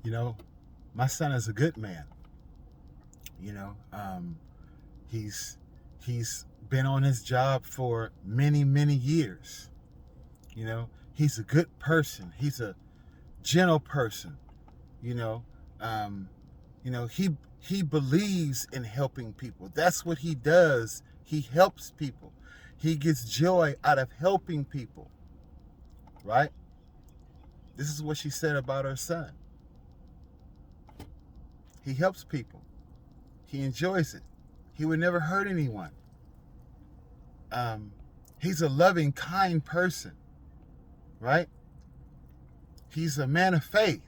You know, my son is a good man. You know, he's he's been on his job for many, many years. You know, he's a good person. He's a gentle person. You know, um, he believes in helping people. That's what he does. He helps people. He gets joy out of helping people. Right? This is what she said about her son. He helps people. He enjoys it. He would never hurt anyone. He's a loving, kind person, right? He's a man of faith.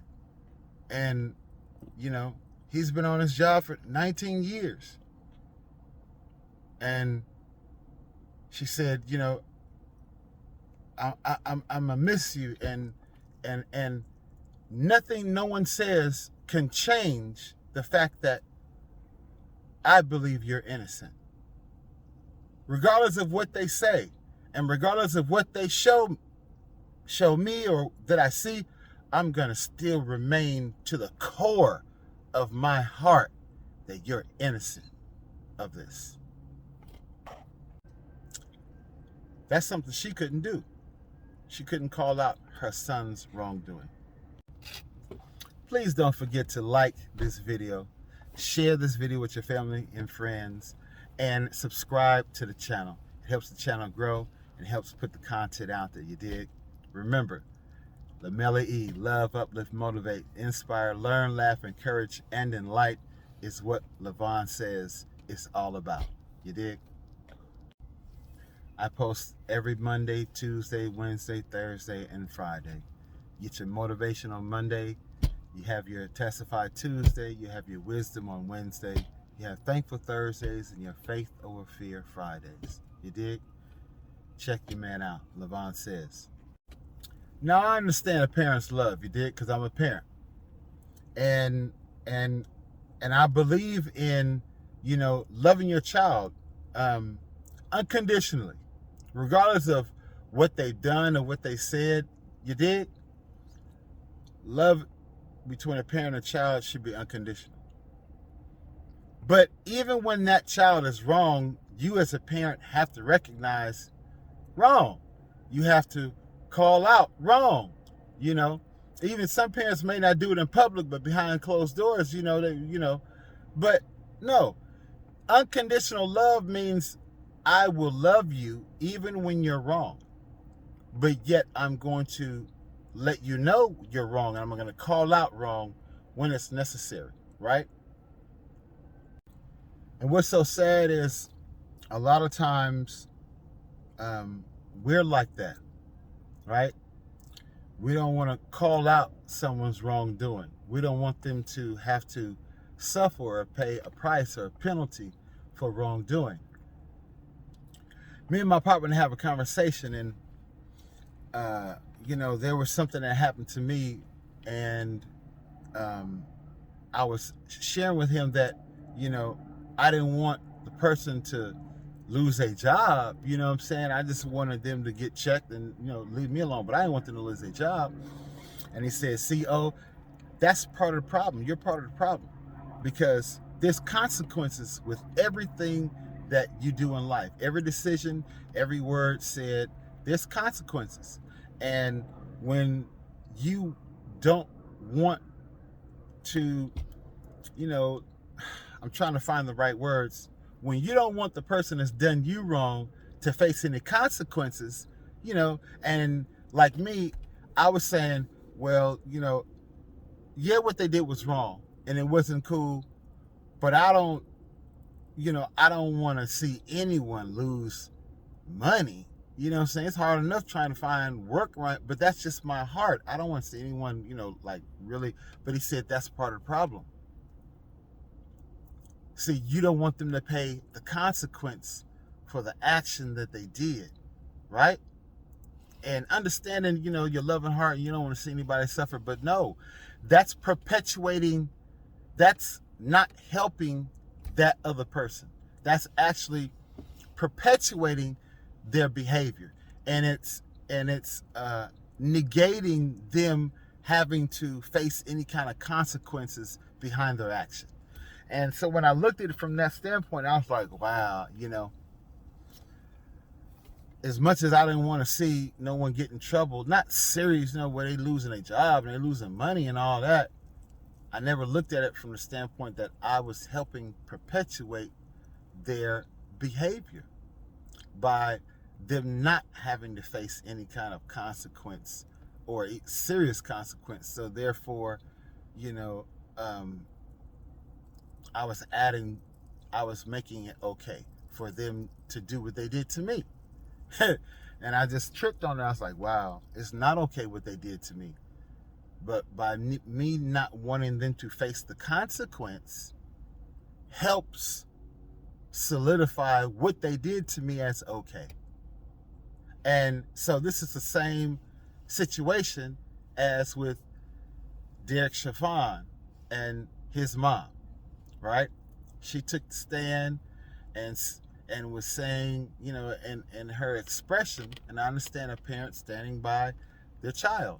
And, he's been on his job for 19 years. And she said, I'm gonna miss you, and nothing no one says can change the fact that I believe you're innocent. Regardless of what they say, and regardless of what they show me or that I see, I'm gonna still remain to the core of my heart that you're innocent of this. That's something she couldn't do. She couldn't call out her son's wrongdoing. Please don't forget to like this video, share this video with your family and friends, and subscribe to the channel. It helps the channel grow and helps put the content out there. You dig? Remember, Lamella E, love, uplift, motivate, inspire, learn, laugh, encourage, and enlighten is what LaVon says it's all about. You dig? I post every Monday, Tuesday, Wednesday, Thursday, and Friday. You get your Motivational Monday. You have your Testify Tuesday. You have your Wisdom on Wednesday. You have Thankful Thursdays and your Faith Over Fear Fridays. You dig? Check your man out. LaVon says. Now I understand a parent's love. You dig? Because I'm a parent, and I believe in loving your child unconditionally, regardless of what they've done or what they said. You dig? Love between a parent and a child should be unconditional. But even when that child is wrong, you as a parent have to recognize wrong. You have to call out wrong. Even some parents may not do it in public, but behind closed doors, but no. Unconditional love means I will love you even when you're wrong. But yet I'm going to let you know you're wrong, and I'm going to call out wrong when it's necessary, right? And what's so sad is a lot of times we're like that, right? We don't want to call out someone's wrongdoing. We don't want them to have to suffer or pay a price or a penalty for wrongdoing. Me and my partner have a conversation, and there was something that happened to me, and I was sharing with him that I didn't want the person to lose a job. You know what I'm saying? I just wanted them to get checked and leave me alone, but I didn't want them to lose their job. And he said, CO, that's part of the problem. You're part of the problem, because there's consequences with everything that you do in life. Every decision, every word said, there's consequences. And when you don't want to, I'm trying to find the right words. When you don't want the person that's done you wrong to face any consequences, and like me, I was saying, well, yeah, what they did was wrong and it wasn't cool, but I don't want to see anyone lose money. You know what I'm saying? It's hard enough trying to find work, right? But that's just my heart. I don't want to see anyone, really. But he said that's part of the problem. See, you don't want them to pay the consequence for the action that they did, right? And understanding, your loving heart, you don't want to see anybody suffer. But no, that's perpetuating, that's not helping that other person. That's actually perpetuating their behavior, and it's negating them having to face any kind of consequences behind their action. And so when I looked at it from that standpoint, I was like, wow, as much as I didn't want to see no one get in trouble, not serious, where they losing their job and they losing money and all that, I never looked at it from the standpoint that I was helping perpetuate their behavior by them not having to face any kind of consequence or serious consequence. So therefore, I was making it okay for them to do what they did to me. And I just tripped on it. I was like, wow, it's not okay what they did to me. But by me not wanting them to face the consequence helps solidify what they did to me as okay. And so this is the same situation as with Derek Chauvin and his mom, right? She took the stand and was saying, in her expression, and I understand a parent standing by their child.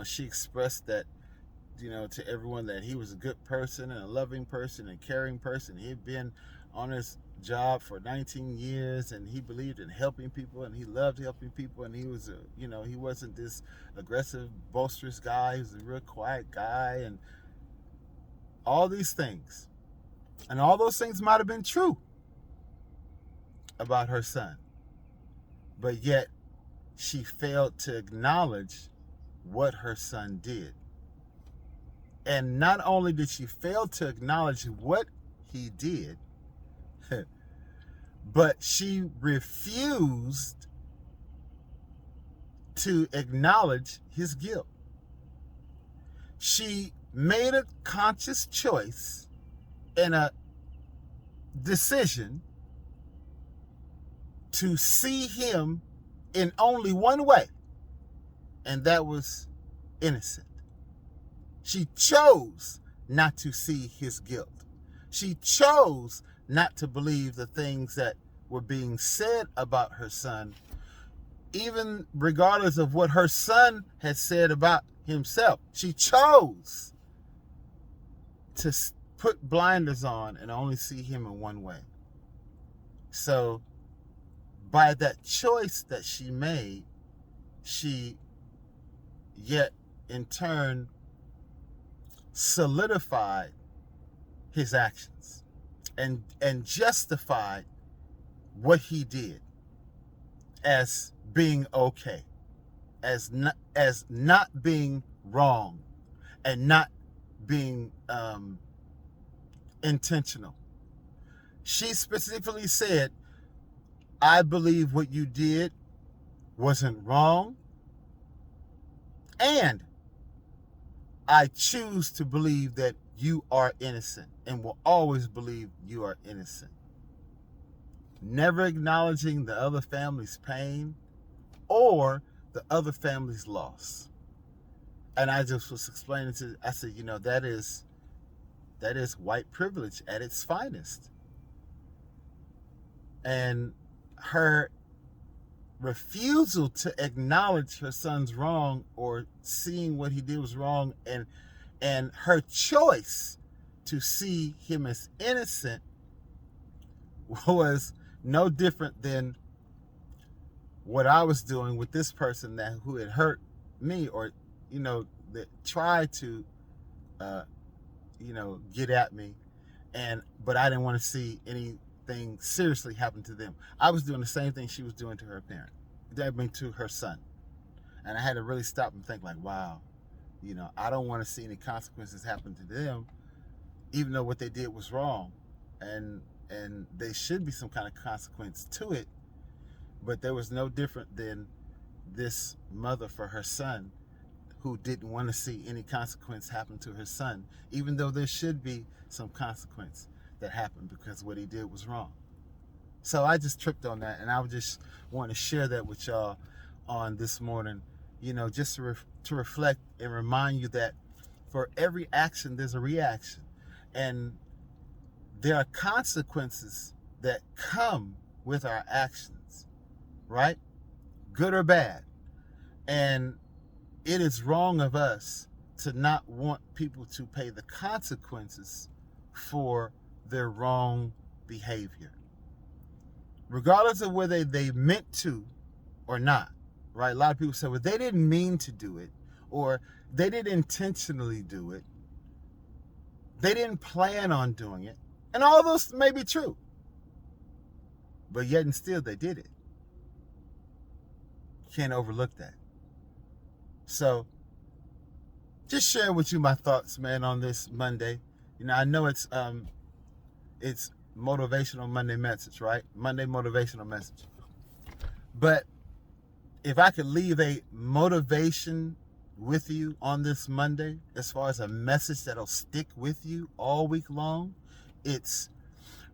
She expressed that, to everyone that he was a good person and a loving person and caring person. He had been on his job for 19 years and he believed in helping people and he loved helping people, and he was he wasn't this aggressive, boisterous guy. He was a real quiet guy, and all these things. And all those things might have been true about her son. But yet she failed to acknowledge what her son did. And not only did she fail to acknowledge what he did, but she refused to acknowledge his guilt. She made a conscious choice and a decision to see him in only one way, and that was innocent. She chose not to see his guilt. She chose not to believe the things that were being said about her son, even regardless of what her son had said about himself. She chose to put blinders on and only see him in one way. So by that choice that she made, she yet in turn solidified his actions and justified what he did as being okay, as not being wrong, and not being intentional. She specifically said, I believe what you did wasn't wrong, and I choose to believe that you are innocent and will always believe you are innocent. Never acknowledging the other family's pain or the other family's loss. And I just was explaining I said, that is white privilege at its finest. And her refusal to acknowledge her son's wrong or seeing what he did was wrong, and her choice to see him as innocent was no different than what I was doing with this person who had hurt me, or that tried to get at me, but I didn't want to see anything seriously happen to them. I was doing the same thing she was doing to her parent, to her son. And I had to really stop and think, like, wow, I don't want to see any consequences happen to them, even though what they did was wrong, and there should be some kind of consequence to it. But there was no different than this mother for her son, who didn't want to see any consequence happen to her son, even though there should be some consequence that happened because what he did was wrong. So I just tripped on that, and I would just want to share that with y'all on this morning, just to reflect and remind you that for every action, there's a reaction. And there are consequences that come with our actions, right? Good or bad. And it is wrong of us to not want people to pay the consequences for their wrong behavior, regardless of whether they meant to or not, right? A lot of people say, well, they didn't mean to do it, or they didn't intentionally do it, they didn't plan on doing it, and all those may be true, but yet and still they did it. You can't overlook that. So just sharing with you my thoughts, man, on this Monday. I know it's Motivational Monday Message, right? Monday Motivational Message. But if I could leave a motivation with you on this Monday, as far as a message that'll stick with you all week long, it's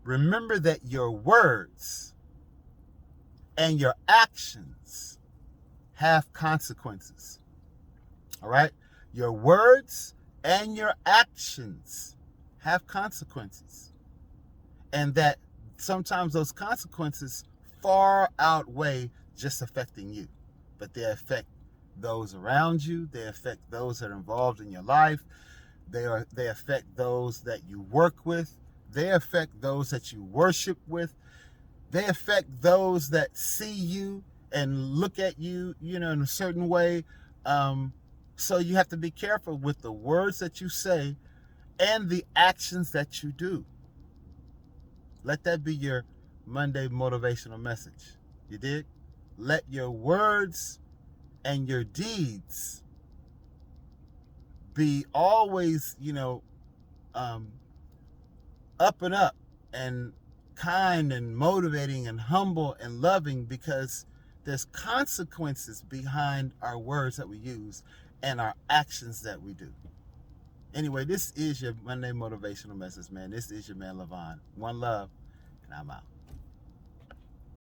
remember that your words and your actions have consequences. All right? Your words and your actions have consequences. And that sometimes those consequences far outweigh just affecting you, but they affect those around you. They affect those that are involved in your life. They affect those that you work with. They affect those that you worship with. They affect those that see you and look at you, in a certain way. So you have to be careful with the words that you say and the actions that you do. Let that be your Monday motivational message. You dig? Let your words and your deeds be always, up and up and kind and motivating and humble and loving, because there's consequences behind our words that we use and our actions that we do. Anyway, this is your Monday motivational message, man. This is your man, Levon. One love, and I'm out.